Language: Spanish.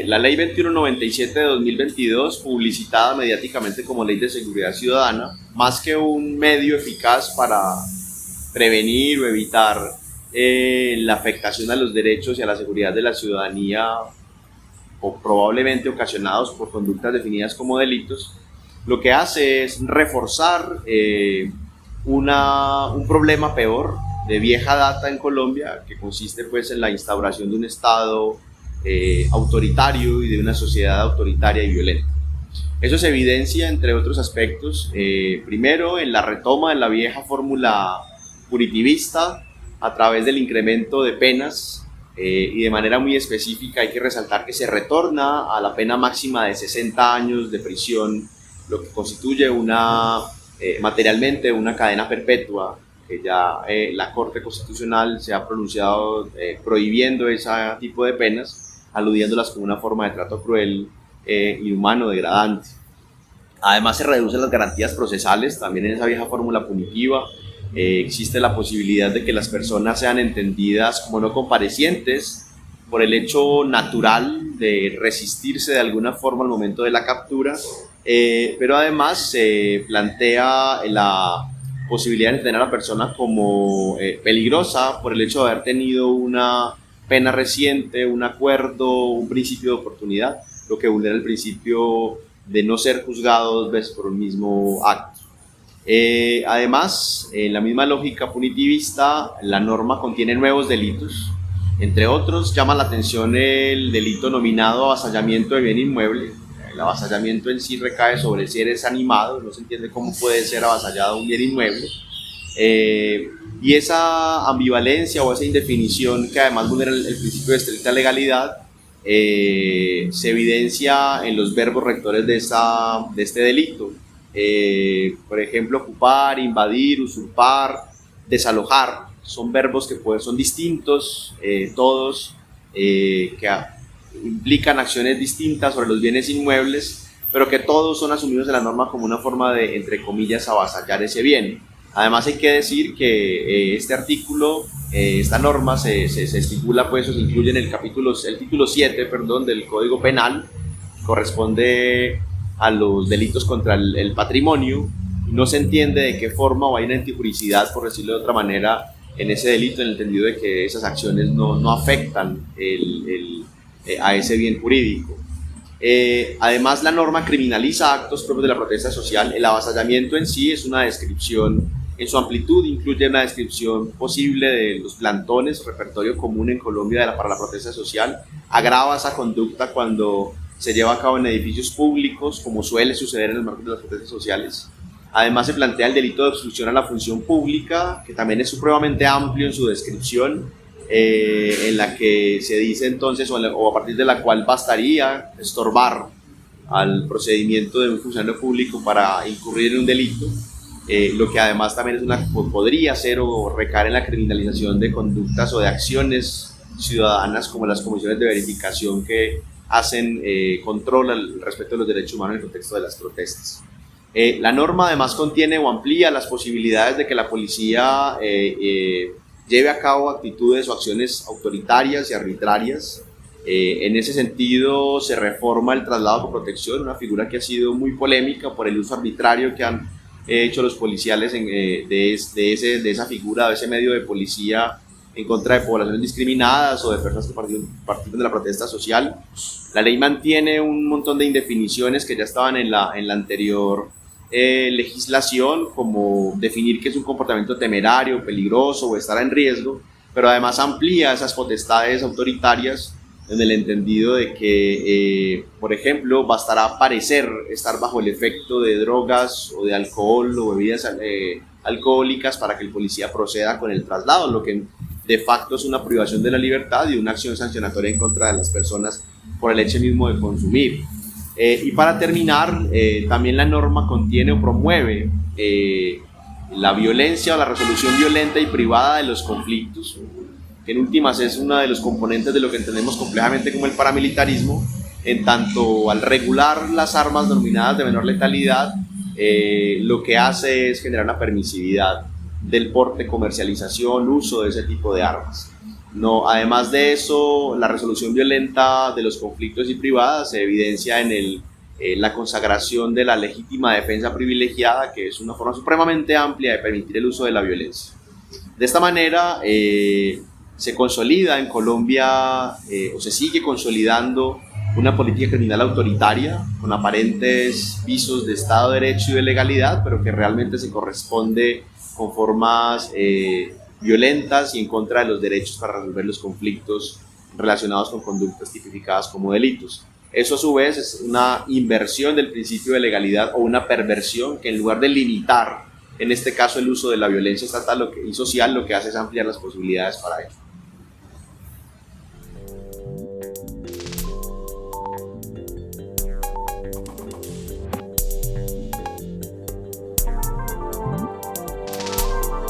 La Ley 2197 de 2022, publicitada mediáticamente como Ley de Seguridad Ciudadana, más que un medio eficaz para prevenir o evitar la afectación a los derechos y a la seguridad de la ciudadanía, o probablemente ocasionados por conductas definidas como delitos, lo que hace es reforzar un problema peor de vieja data en Colombia, que consiste pues en la instauración de un Estado autoritario y de una sociedad autoritaria y violenta. Eso se evidencia, entre otros aspectos, primero en la retoma de la vieja fórmula punitivista a través del incremento de penas, y de manera muy específica hay que resaltar que se retorna a la pena máxima de 60 años de prisión, lo que constituye materialmente una cadena perpetua, que ya la Corte Constitucional se ha pronunciado prohibiendo ese tipo de penas, aludiéndolas como una forma de trato cruel, inhumano, degradante. Además se reducen las garantías procesales, también en esa vieja fórmula punitiva. Existe la posibilidad de que las personas sean entendidas como no comparecientes por el hecho natural de resistirse de alguna forma al momento de la captura, pero además se plantea la posibilidad de tener a la persona como peligrosa por el hecho de haber tenido una pena reciente, un acuerdo, un principio de oportunidad, lo que vulnera el principio de no ser juzgado dos veces por un mismo acto. Además, en la misma lógica punitivista, la norma contiene nuevos delitos. Entre otros, llama la atención el delito nominado avasallamiento de bien inmueble. El avasallamiento en sí recae sobre si eres animado, no se entiende cómo puede ser avasallado un bien inmueble. Y esa ambivalencia o esa indefinición, que además vulnera el principio de estricta legalidad, se evidencia en los verbos rectores de este delito. Por ejemplo, ocupar, invadir, usurpar, desalojar, son verbos que son distintos, todos, que implican acciones distintas sobre los bienes inmuebles, pero que todos son asumidos en la norma como una forma de, entre comillas, avasallar ese bien. Además hay que decir que este artículo, esta norma se estipula, pues, o se incluye en el título 7, del Código Penal, corresponde a los delitos contra el patrimonio. No se entiende de qué forma o hay una antijuricidad, por decirlo de otra manera, en ese delito, en el entendido de que esas acciones no afectan a ese bien jurídico. Además, la norma criminaliza actos propios de la protesta social. El avasallamiento en sí es una descripción, en su amplitud incluye una descripción posible de los plantones, repertorio común en Colombia para la protesta social. Agrava esa conducta cuando se lleva a cabo en edificios públicos, como suele suceder en el marco de las protestas sociales. Además se plantea el delito de obstrucción a la función pública, que también es supremamente amplio en su descripción, en la que se dice entonces, o a partir de la cual bastaría estorbar al procedimiento de un funcionario público para incurrir en un delito, lo que además también podría ser o recaer en la criminalización de conductas o de acciones ciudadanas, como las comisiones de verificación que hacen control al respecto de los derechos humanos en el contexto de las protestas. La norma además contiene o amplía las posibilidades de que la policía lleve a cabo actitudes o acciones autoritarias y arbitrarias. En ese sentido se reforma el traslado por protección, una figura que ha sido muy polémica por el uso arbitrario que han hecho los policiales de esa figura, de ese medio de policía, en contra de poblaciones discriminadas o de personas que participan de la protesta social. La ley mantiene un montón de indefiniciones que ya estaban en la anterior legislación, como definir qué es un comportamiento temerario, peligroso o estar en riesgo, pero además amplía esas potestades autoritarias en el entendido de que, por ejemplo, bastará parecer estar bajo el efecto de drogas o de alcohol o bebidas alcohólicas para que el policía proceda con el traslado, lo que de facto es una privación de la libertad y una acción sancionatoria en contra de las personas por el hecho mismo de consumir. Y para terminar, también la norma contiene o promueve la violencia o la resolución violenta y privada de los conflictos, que en últimas es uno de los componentes de lo que entendemos complejamente como el paramilitarismo, en tanto al regular las armas denominadas de menor letalidad, lo que hace es generar una permisividad del porte, comercialización, uso de ese tipo de armas. No, además de eso, la resolución violenta de los conflictos y privadas se evidencia en la consagración de la legítima defensa privilegiada, que es una forma supremamente amplia de permitir el uso de la violencia. De esta manera, se consolida en Colombia, o se sigue consolidando, una política criminal autoritaria con aparentes visos de Estado de Derecho y de legalidad, pero que realmente se corresponde con formas violentas y en contra de los derechos para resolver los conflictos relacionados con conductas tipificadas como delitos. Eso a su vez es una inversión del principio de legalidad o una perversión que, en lugar de limitar, en este caso, el uso de la violencia estatal y social, lo que hace es ampliar las posibilidades para ello.